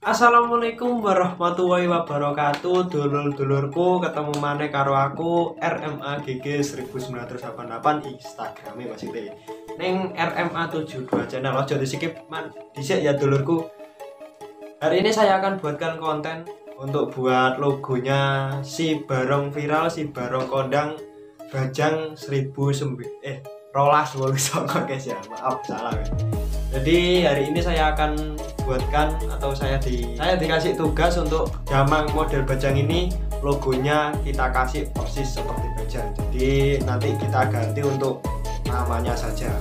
Assalamualaikum warahmatullahi wabarakatuh. Dulur-dulurku, ketemu maneh karo aku RMAGG 1988 Instagrame maksudnya ning RMA72 channel. Aja di-skip man dhisik ya dulurku. Hari ini saya akan buatkan konten untuk buat logonya si barong viral, si barong kondang Bajang 1900 guys ya. Maaf salah ya. Jadi hari ini saya akan buatkan atau saya dikasih tugas untuk gamang model Bajang ini, logonya kita kasih persis seperti Bajang. Jadi nanti kita ganti untuk namanya saja.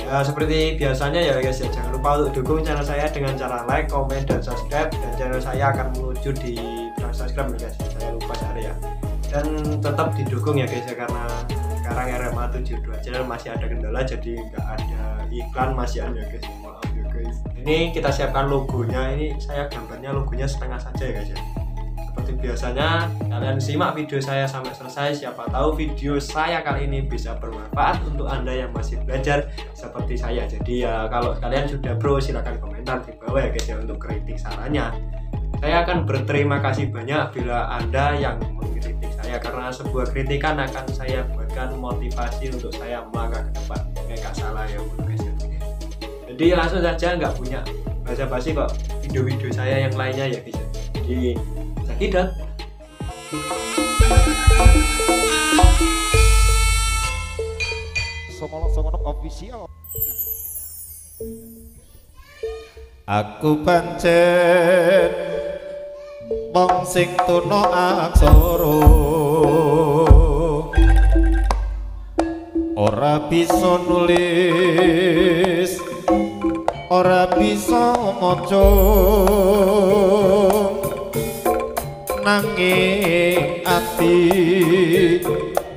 Ya seperti biasanya ya guys ya, jangan lupa untuk dukung channel saya dengan cara like, komen, dan subscribe. Dan channel saya akan menuju di subscribe ya guys, saya lupa cari ya. Dan tetap didukung ya guys ya, karena sekarang RMA72 channel masih ada kendala, jadi nggak ada iklan, masih ada guys, maaf ya guys. Ini kita siapkan logonya, ini saya gambarnya logonya setengah saja ya guys ya. Seperti biasanya kalian simak video saya sampai selesai, siapa tahu video saya kali ini bisa bermanfaat untuk anda yang masih belajar seperti saya. Jadi ya kalau kalian sudah pro silahkan komentar di bawah ya guys ya untuk kritik sarannya. Saya akan berterima kasih banyak bila anda yang mengkritik saya, karena sebuah kritikan akan saya buatkan motivasi untuk saya melangkah ke depan. Nggak salah ya guys. Jadi langsung saja, nggak punya basa-basi kok video-video saya yang lainnya ya guys. Jadi sakit Songonok official. Aku pancen wong sing tuna aksara, ora bisa nulis, ora bisa maca, nanging ati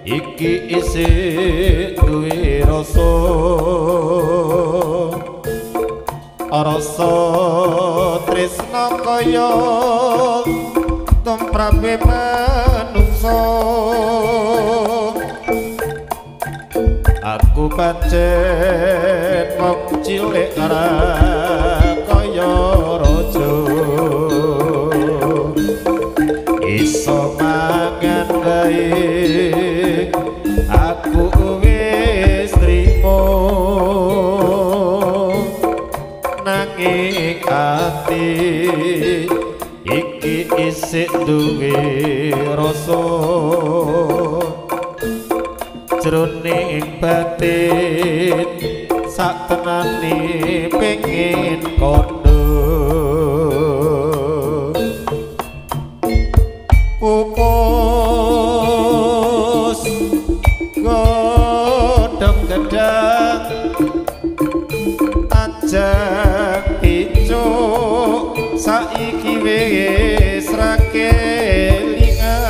iki isih duwe rasa, rasa tresna kaya tumrape manungsa. Aku pancen wong cilik ora kaya raja, iso mangan wae aku wis trimo, nanging ati iki isih duwe rasa, jroning batin sak tenane pengen kondo. Pupus godhong gedang ajak picuk saiki wis ra kelingan,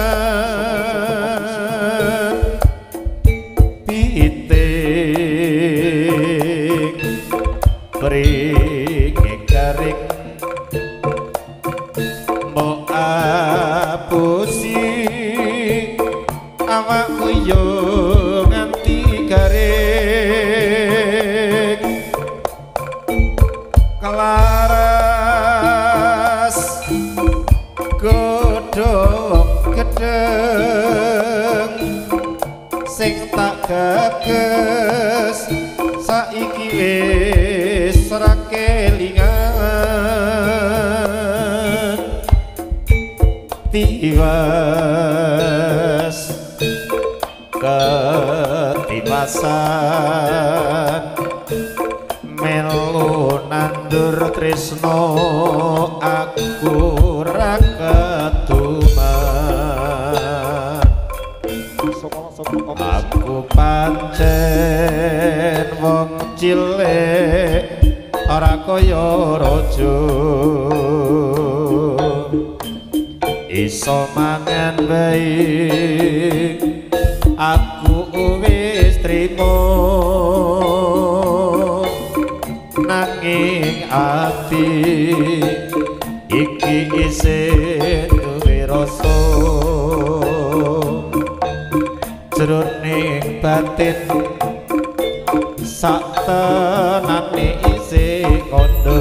piting bringe garing mbok apusi awakku yo nganti garing, kelaras godhong gedeng sing tak gages saiki wis ra kelingan, tiwas ketiwasan melu nandur tresno aku ra ketuman. Aku pancen wong cilik ora kaya raja, iso mangan wae aku wis trimo, nanging ati iki isih duwe rasa, jroning batin sak tenane isih kondo.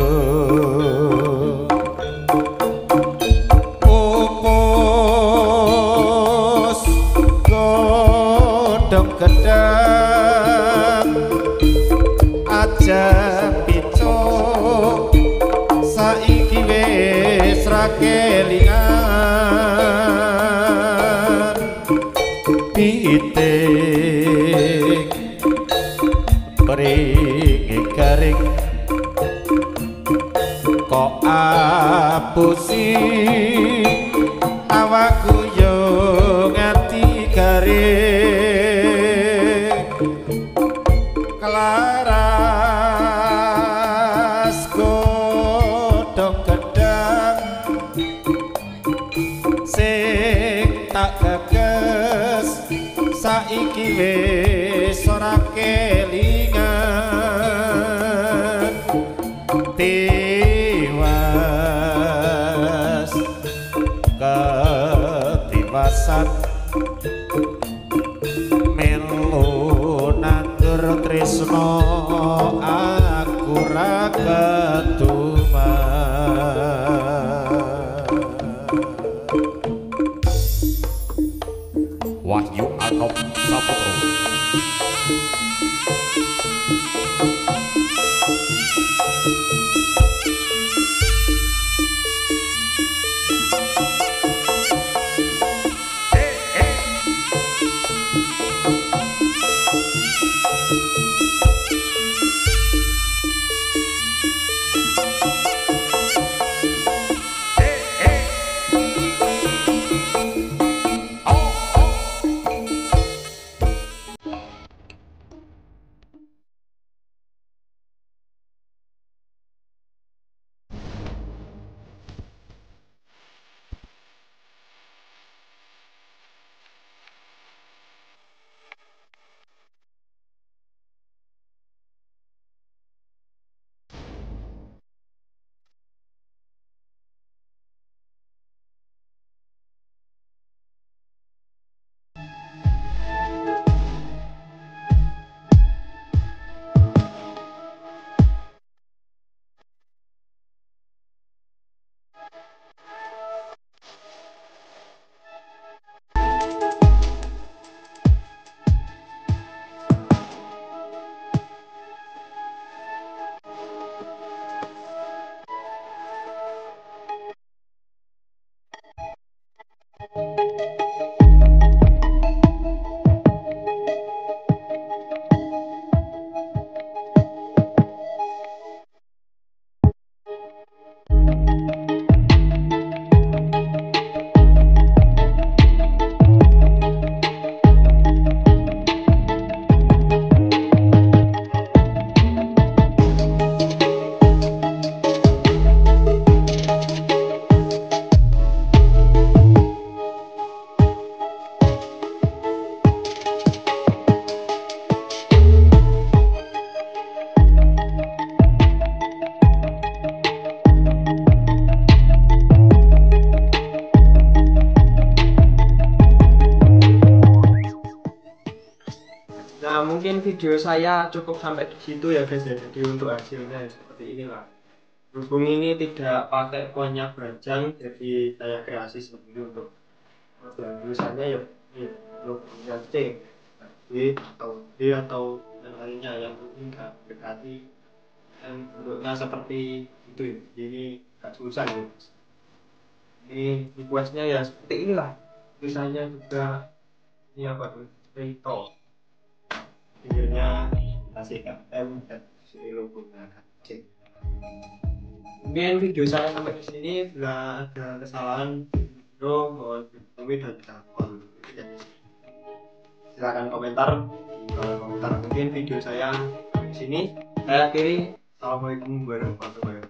ora kelingan pitik pring garing kok apusi awakku yo nganti garing kelaras godhong gedang sing tak gagas saiki wis ora kelingan tiwas ketiwasan melu nandur tresno aku ra ketuman Wahyu Anom Saputra Nah, mungkin video saya cukup sampai di situ ya guys ya. Jadi untuk hasilnya seperti inilah. Berhubung ini tidak pakai banyak berajang, jadi saya kreasi sendiri untuk tulisannya ya ini logonya C, D atau yang lainnya yang enggak dekati dan bentuknya seperti itu ya. Jadi nggak susah ya. Ini requestnya ya seperti inilah. Tulisannya juga ini apa tuh? Rito. Videonya kasih M dan sini logonya C. Mungkin video saya sampai di sini bila ada kesalahan video mohon dimaklumi dan dihapus. Silakan komentar di kolom komentar. Mungkin video saya sampai di sini. Saya akhiri. Assalamualaikum warahmatullahi wabarakatuh.